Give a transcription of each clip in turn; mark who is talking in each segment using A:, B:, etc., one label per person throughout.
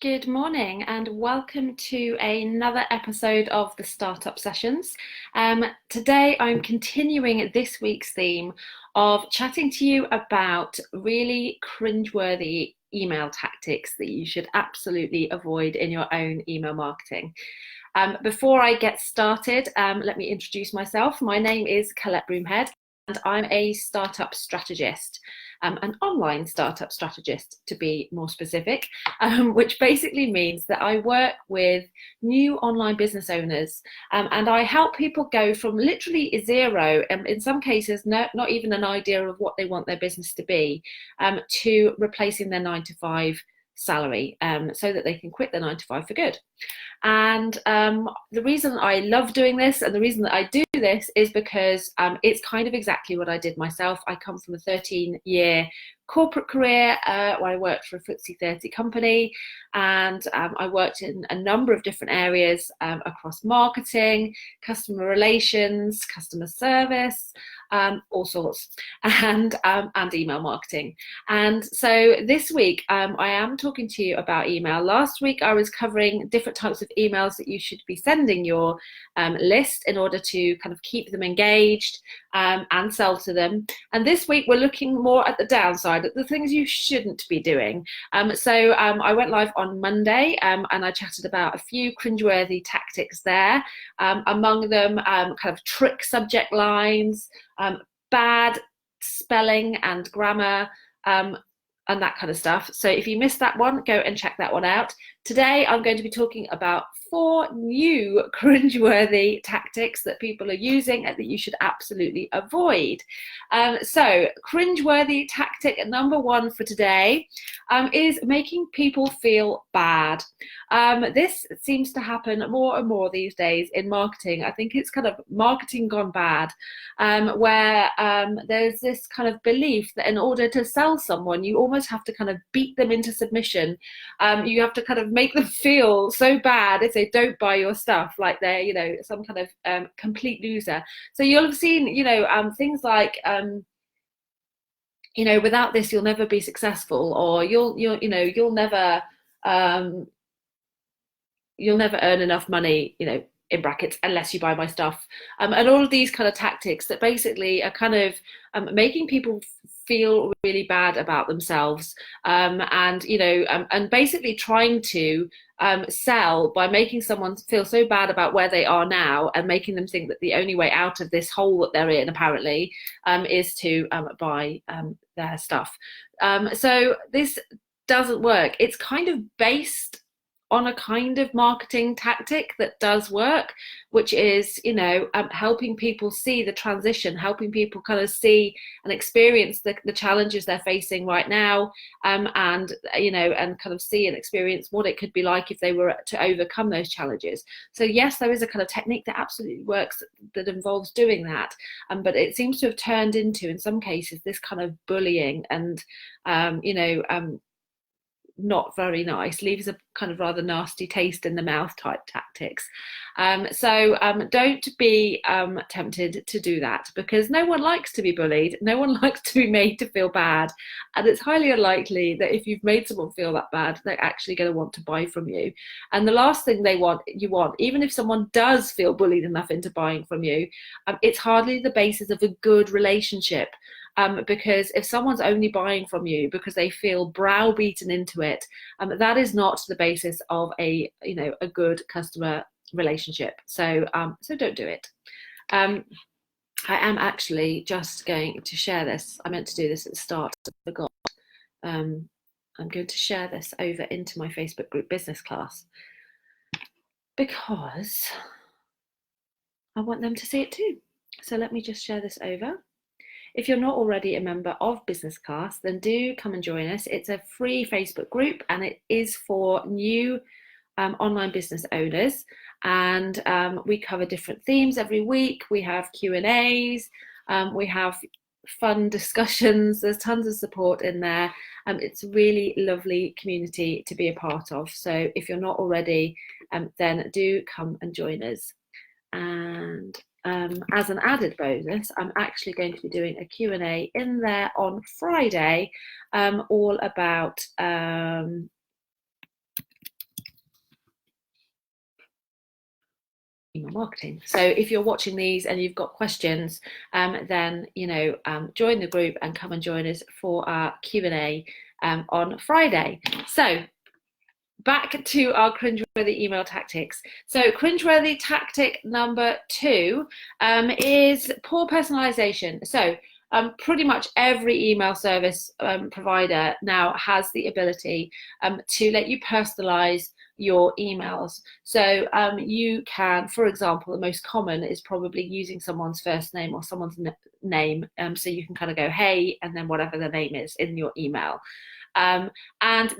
A: Good morning and welcome to another episode of the Startup Sessions. Today I'm continuing this week's theme of chatting to you about really cringeworthy email tactics that you should absolutely avoid in your own email marketing. Before I get started, let me introduce myself. My name is Colette Broomhead and I'm a startup strategist. An online startup strategist, to be more specific, which basically means that I work with new online business owners and I help people go from literally zero, and in some cases, not even an idea of what they want their business to be, to replacing their 9 to 5 salary so that they can quit their 9 to 5 for good. And the reason I love doing this and the reason that I do this is because it's kind of exactly what I did myself. I come from a 13-year corporate career where I worked for a FTSE 30 company, and I worked in a number of different areas across marketing, customer relations, customer service, all sorts, and email marketing. And so this week I am talking to you about email. Last week I was covering different types of emails that you should be sending your list in order to kind of keep them engaged and sell to them. And this week we're looking more at the downside, at the things you shouldn't be doing. So I went live on Monday and I chatted about a few cringeworthy tactics there. Among them, kind of trick subject lines, bad spelling and grammar, and that kind of stuff. So if you missed that one, go and check that one out. Today, I'm going to be talking about 4 new cringeworthy tactics that people are using and that you should absolutely avoid. So cringeworthy tactic number 1 for today is making people feel bad. This seems to happen more and more these days in marketing. I think it's kind of marketing gone bad, where there's this kind of belief that in order to sell someone, you almost have to kind of beat them into submission. You have to kind of make them feel so bad if they don't buy your stuff, like they're, some kind of complete loser. So you'll have seen, things like, without this you'll never be successful, or you'll never earn enough money, in brackets, unless you buy my stuff, and all of these kind of tactics that basically are kind of making people feel really bad about themselves, and basically trying to sell by making someone feel so bad about where they are now and making them think that the only way out of this hole that they're in, apparently, is to buy their stuff. So this doesn't work. It's kind of based on a kind of marketing tactic that does work, which is, helping people see the transition, helping people kind of see and experience the challenges they're facing right now, and kind of see and experience what it could be like if they were to overcome those challenges. So yes, there is a kind of technique that absolutely works that involves doing that, but it seems to have turned into, in some cases, this kind of bullying and, not very nice, leaves a kind of rather nasty taste in the mouth type tactics. So don't be tempted to do that, because no one likes to be bullied, no one likes to be made to feel bad, and it's highly unlikely that if you've made someone feel that bad, they're actually going to want to buy from you. And the last thing you want, even if someone does feel bullied enough into buying from you, it's hardly the basis of a good relationship. Because if someone's only buying from you because they feel browbeaten into it, that is not the basis of a good customer relationship. So don't do it. I am actually just going to share this. I meant to do this at the start, I forgot. I'm going to share this over into my Facebook group business class, because I want them to see it too. So let me just share this over. If you're not already a member of Business Class, then do come and join us. It's a free Facebook group and it is for new online business owners. And we cover different themes every week. We have Q&As, we have fun discussions. There's tons of support in there. It's a really lovely community to be a part of. So if you're not already, then do come and join us. And as an added bonus, I'm actually going to be doing a Q&A in there on Friday, all about email marketing. So if you're watching these and you've got questions, then join the group and come and join us for our Q&A on Friday. So back to our cringeworthy email tactics. So cringeworthy tactic number 2 is poor personalization. So pretty much every email service provider now has the ability to let you personalize your emails. So you can, for example, the most common is probably using someone's first name or someone's name. So you can kind of go, hey, and then whatever their name is in your email. And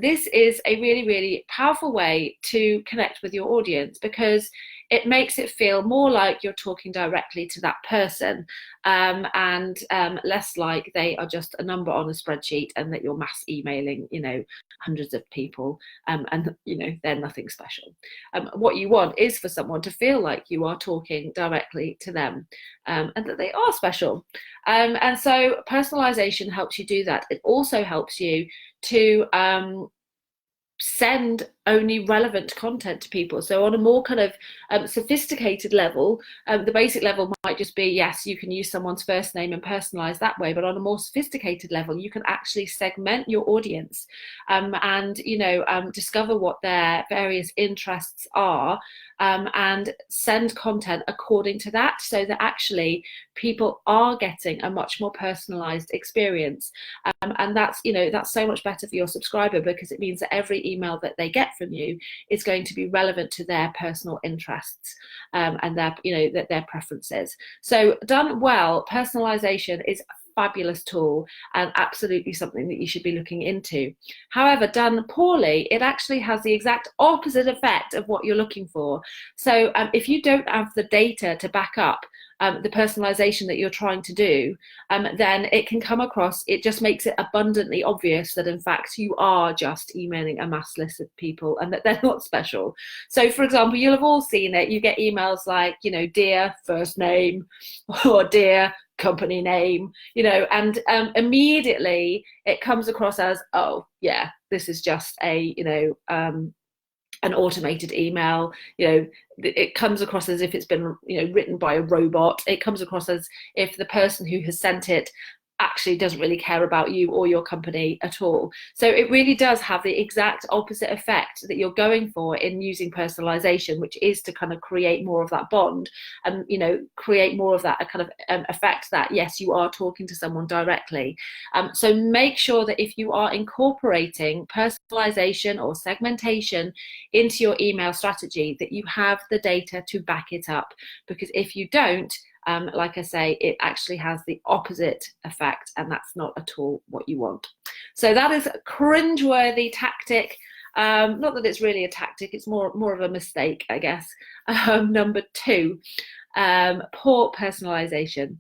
A: this is a really, really powerful way to connect with your audience, because it makes it feel more like you're talking directly to that person, and less like they are just a number on a spreadsheet and that you're mass emailing, hundreds of people, and they're nothing special. What you want is for someone to feel like you are talking directly to them, and that they are special. And so personalization helps you do that. It also helps you to send only relevant content to people. So on a more kind of sophisticated level, the basic level might just be, yes, you can use someone's first name and personalize that way, but on a more sophisticated level, you can actually segment your audience, and discover what their various interests are, and send content according to that, so that actually people are getting a much more personalized experience, and that's so much better for your subscriber, because it means that every email that they get from you is going to be relevant to their personal interests, and their preferences. So done well, personalization is a fabulous tool and absolutely something that you should be looking into. However, done poorly, it actually has the exact opposite effect of what you're looking for. So if you don't have the data to back up the personalization that you're trying to do, then it can come across, it just makes it abundantly obvious that in fact you are just emailing a mass list of people and that they're not special. So for example, you'll have all seen it, you get emails like, dear first name, or dear company name, and immediately it comes across as, oh yeah, this is just an automated email. It comes across as if it's been written by a robot. It comes across as if the person who has sent it actually doesn't really care about you or your company at all. So it really does have the exact opposite effect that you're going for in using personalization, which is to kind of create more of that bond, and create more of that kind of effect that yes, you are talking to someone directly. So make sure that if you are incorporating personalization or segmentation into your email strategy, that you have the data to back it up, because if you don't, like I say, it actually has the opposite effect, and that's not at all what you want. So that is a cringeworthy tactic. Not that it's really a tactic, it's more of a mistake, I guess. Number 2, poor personalization.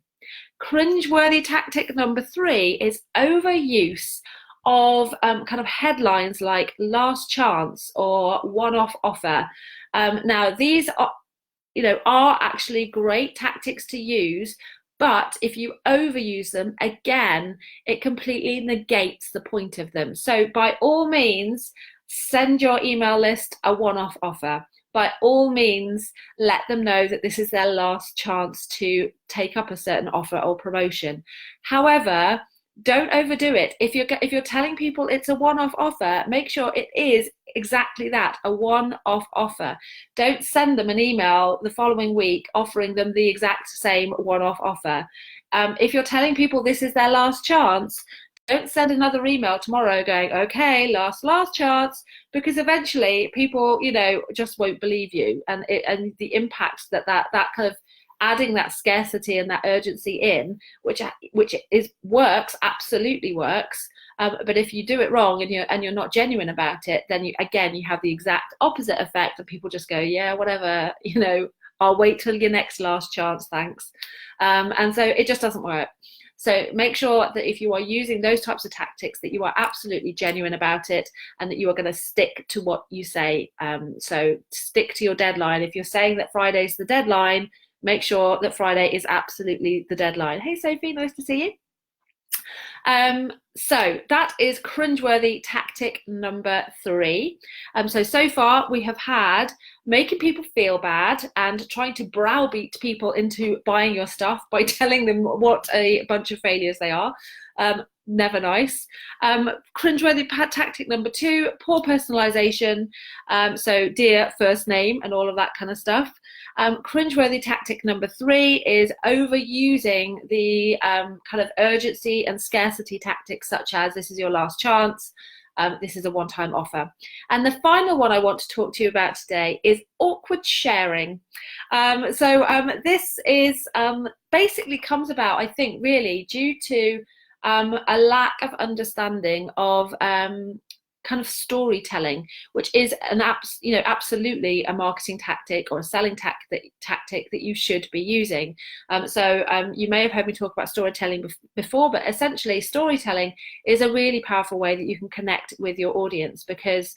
A: Cringeworthy tactic number 3 is overuse of kind of headlines like last chance or one-off offer. Now these are actually great tactics to use, but if you overuse them, again, it completely negates the point of them. So by all means, send your email list a one-off offer. By all means, let them know that this is their last chance to take up a certain offer or promotion. However, don't overdo it. If you're telling people it's a one-off offer, make sure it is exactly that, a one-off offer. Don't send them an email the following week offering them the exact same one-off offer. If you're telling people this is their last chance, don't send another email tomorrow going, okay, last chance, because eventually people, just won't believe you, and the impact that kind of adding that scarcity and that urgency in, which absolutely works. But if you do it wrong and you're not genuine about it, then you have the exact opposite effect, that people just go, yeah, whatever, I'll wait till your next last chance, thanks. And so it just doesn't work. So make sure that if you are using those types of tactics, that you are absolutely genuine about it, and that you are going to stick to what you say. So stick to your deadline. If you're saying that Friday's the deadline, make sure that Friday is absolutely the deadline. Hey, Sophie, nice to see you. So that is cringeworthy tactic number 3. So far we have had making people feel bad and trying to browbeat people into buying your stuff by telling them what a bunch of failures they are. Never nice. Cringeworthy tactic number 2, poor personalization. So dear first name and all of that kind of stuff. Cringeworthy tactic number 3 is overusing the kind of urgency and scarcity tactics, such as this is your last chance, this is a one-time offer. And the final one I want to talk to you about today is awkward sharing. This is basically comes about, I think, really due to a lack of understanding of kind of storytelling, which is absolutely a marketing tactic or a selling tactic that you should be using. You may have heard me talk about storytelling before, but essentially storytelling is a really powerful way that you can connect with your audience, because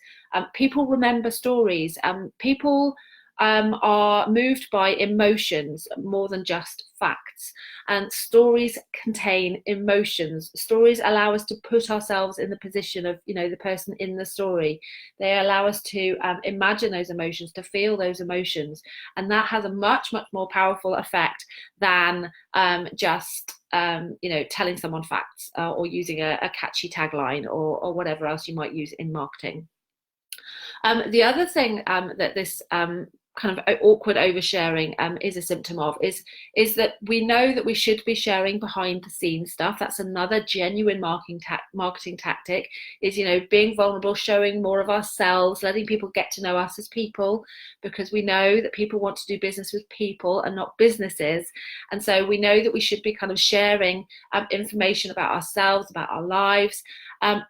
A: people remember stories. People are moved by emotions more than just facts, and stories contain emotions. Stories allow us to put ourselves in the position of the person in the story. They allow us to imagine those emotions, to feel those emotions, and that has a much more powerful effect than just telling someone facts or using a catchy tagline or whatever else you might use in marketing. The other thing that this kind of awkward oversharing is a symptom of is that we know that we should be sharing behind the scenes stuff. That's another genuine marketing tactic, is being vulnerable, showing more of ourselves, letting people get to know us as people, because we know that people want to do business with people and not businesses. And so we know that we should be kind of sharing information about ourselves, about our lives.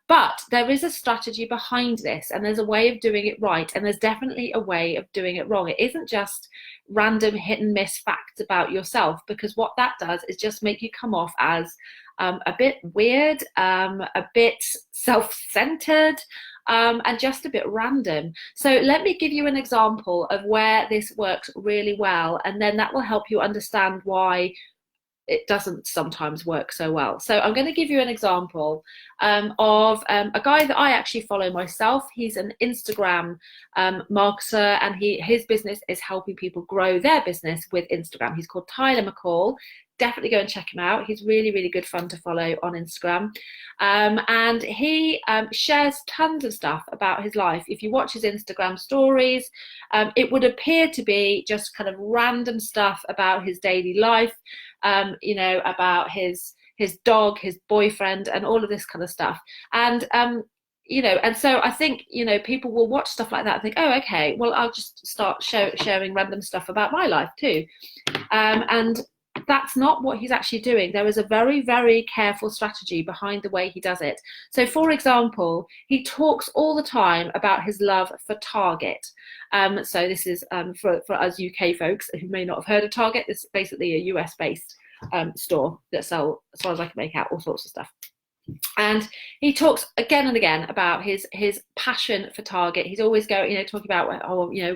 A: But there is a strategy behind this, and there's a way of doing it right, and there's definitely a way of doing it wrong. It isn't just random hit and miss facts about yourself, because what that does is just make you come off as a bit weird, a bit self-centered, and just a bit random. So let me give you an example of where this works really well, and then that will help you understand why it doesn't sometimes work so well. So I'm going to give you an example of a guy that I actually follow myself. He's an Instagram marketer, and his business is helping people grow their business with Instagram. He's called Tyler McCall. Definitely go and check him out. He's really good fun to follow on Instagram. And he shares tons of stuff about his life. If you watch his Instagram stories, it would appear to be just kind of random stuff about his daily life, about his dog, his boyfriend, and all of this kind of stuff. And and so I think people will watch stuff like that and think, oh, okay, well, I'll just start sharing random stuff about my life too. And that's not what he's actually doing. There is a very careful strategy behind the way he does it. So, for example, he talks all the time about his love for Target. So this is for us UK folks who may not have heard of Target. It's basically a US-based store that sell, as far as I can make out, all sorts of stuff. And he talks again and again about his passion for Target. He's always talking about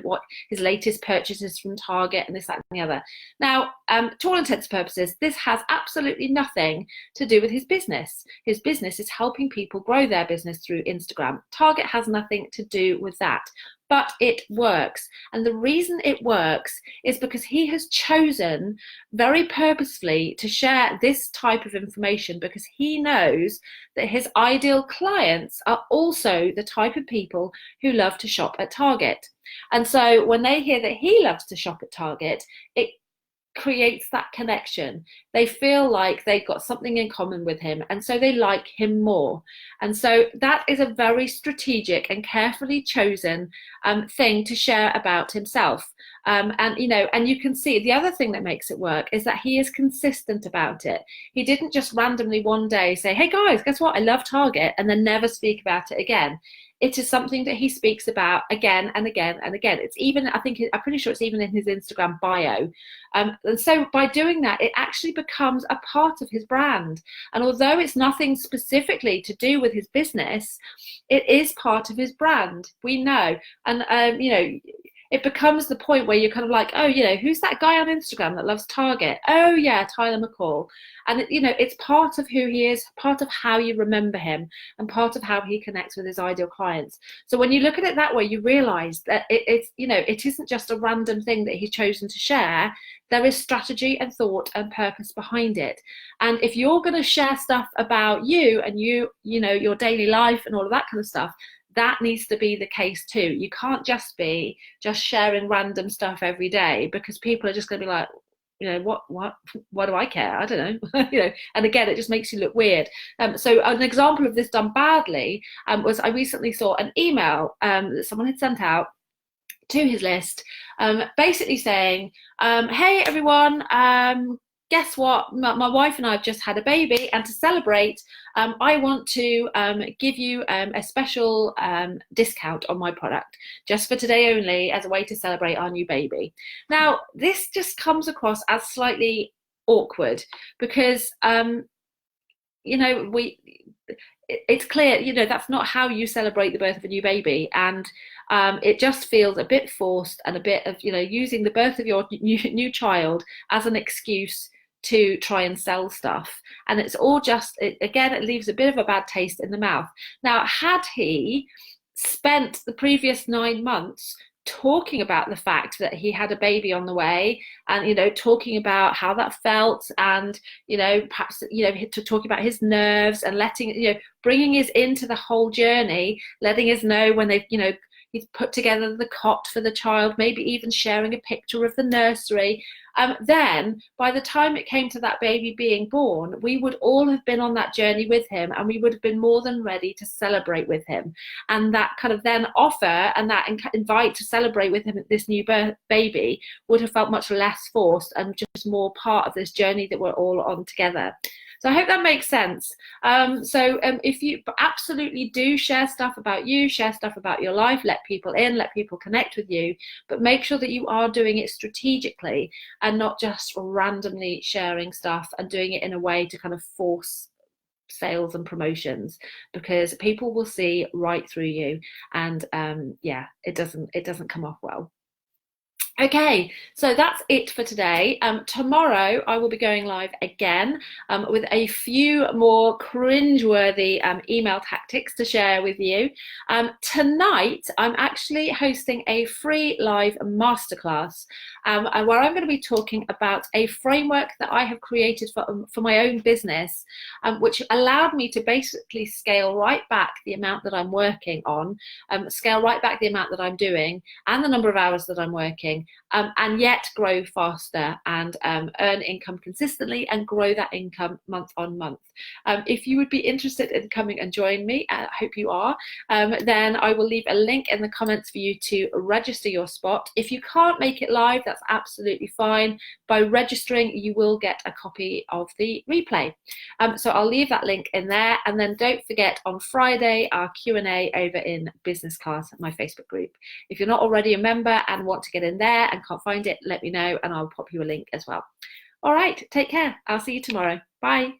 A: what his latest purchases from Target and this, that, and the other. Now, to all intents and purposes, this has absolutely nothing to do with his business. His business is helping people grow their business through Instagram. Target has nothing to do with that. But it works. And the reason it works is because he has chosen very purposefully to share this type of information, because he knows that his ideal clients are also the type of people who love to shop at Target. And so when they hear that he loves to shop at Target, it creates that connection. They feel like they've got something in common with him, and so they like him more. And so that is a very strategic and carefully chosen thing to share about himself. And you can see the other thing that makes it work is that he is consistent about it. He didn't just randomly one day say, hey guys, guess what, I love Target, and then never speak about it again. It is something that he speaks about again and again and again. It's even, I'm pretty sure it's even in his Instagram bio. And so by doing that, it actually becomes a part of his brand. And although it's nothing specifically to do with his business, it is part of his brand. We know. And, it becomes the point where you're kind of like, oh, who's that guy on Instagram that loves Target? Oh yeah, Tyler McCall. And it's part of who he is, part of how you remember him, and part of how he connects with his ideal clients. So when you look at it that way, you realize that it isn't just a random thing that he's chosen to share. There is strategy and thought and purpose behind it. And if you're going to share stuff about you and your daily life and all of that kind of stuff, that needs to be the case too. You can't just be sharing random stuff every day, because people are just going to be like, what do I care? I don't know. And again, it just makes you look weird. So an example of this done badly was, I recently saw an email that someone had sent out to his list, basically saying, hey everyone, guess what? My wife and I have just had a baby, and to celebrate, I want to give you a special discount on my product, just for today only, as a way to celebrate our new baby. Now, this just comes across as slightly awkward, because it's clear, that's not how you celebrate the birth of a new baby, and it just feels a bit forced, and a bit of using the birth of your new child as an excuse to try and sell stuff. And it's all again, it leaves a bit of a bad taste in the mouth. Now, had he spent the previous 9 months talking about the fact that he had a baby on the way, and talking about how that felt, and perhaps to talk about his nerves, and bringing us into the whole journey, letting us know when he's put together the cot for the child, maybe even sharing a picture of the nursery. Then by the time it came to that baby being born, we would all have been on that journey with him, and we would have been more than ready to celebrate with him. And that kind of then offer, and that invite to celebrate with him this new baby, would have felt much less forced, and just more part of this journey that we're all on together. So I hope that makes sense. If you absolutely do share stuff about you, share stuff about your life, let people in, let people connect with you, but make sure that you are doing it strategically, and not just randomly sharing stuff and doing it in a way to kind of force sales and promotions, because people will see right through you, and it doesn't come off well. Okay, so that's it for today. Tomorrow I will be going live again with a few more cringeworthy email tactics to share with you. Tonight I'm actually hosting a free live masterclass where I'm going to be talking about a framework that I have created for my own business, which allowed me to basically scale right back the amount that I'm working on, scale right back the amount that I'm doing, and the number of hours that I'm working. And yet grow faster, and earn income consistently, and grow that income month on month. If you would be interested in coming and join me, I hope you are, then I will leave a link in the comments for you to register your spot. If you can't make it live, that's absolutely fine. By registering, you will get a copy of the replay. So I'll leave that link in there. And then don't forget, on Friday, our Q&A over in Business Class, my Facebook group. If you're not already a member and want to get in there and can't find it, let me know, and I'll pop you a link as well. All right, take care. I'll see you tomorrow. Bye.